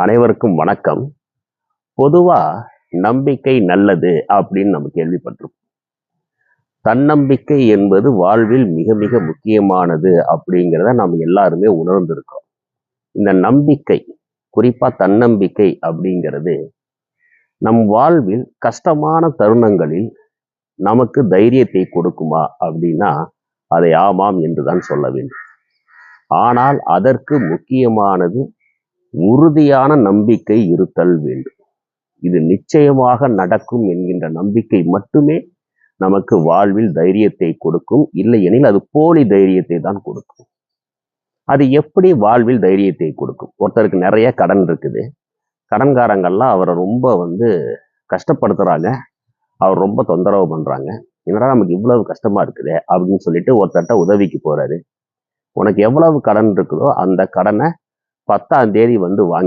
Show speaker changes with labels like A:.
A: அனைவருக்கும் வணக்கம். பொதுவா நம்பிக்கை நல்லது அப்படின்னு நம்ம கேள்விப்பட்டிருப்போம். தன்னம்பிக்கை என்பது வாழ்வில் மிக மிக முக்கியமானது அப்படிங்கிறத நம்ம எல்லாருமே உணர்ந்திருக்கோம். இந்த நம்பிக்கை, குறிப்பா தன்னம்பிக்கை அப்படிங்கிறது நம் வாழ்வில் கஷ்டமான தருணங்களில் நமக்கு தைரியத்தை கொடுக்குமா அப்படின்னா அதை ஆமாம் என்றுதான் சொல்ல வேண்டும். ஆனால் அதற்கு முக்கியமானது உறுதியான நம்பிக்கை இருத்தல் வேண்டும். இது நிச்சயமாக நடக்கும் என்கின்ற நம்பிக்கை மட்டுமே நமக்கு வாழ்வில் தைரியத்தை கொடுக்கும். இல்லையெனில் அது போலி தைரியத்தை தான் கொடுக்கும். அது எப்படி வாழ்வில் தைரியத்தை கொடுக்கும்? ஒருத்தருக்கு நிறைய கடன் இருக்குது. கடன்காரங்கள்லாம் அவரை ரொம்ப கஷ்டப்படுத்துறாங்க. அவர் ரொம்ப தொந்தரவு பண்றாங்க. என்னடா நமக்கு இவ்வளவு கஷ்டமா இருக்குது அப்படின்னு சொல்லிட்டு ஒருத்தர்கிட்ட உதவிக்கு போறாரு. உனக்கு எவ்வளவு கடன் இருக்குதோ அந்த கடனை 10ஆம் தேதி வாங்கி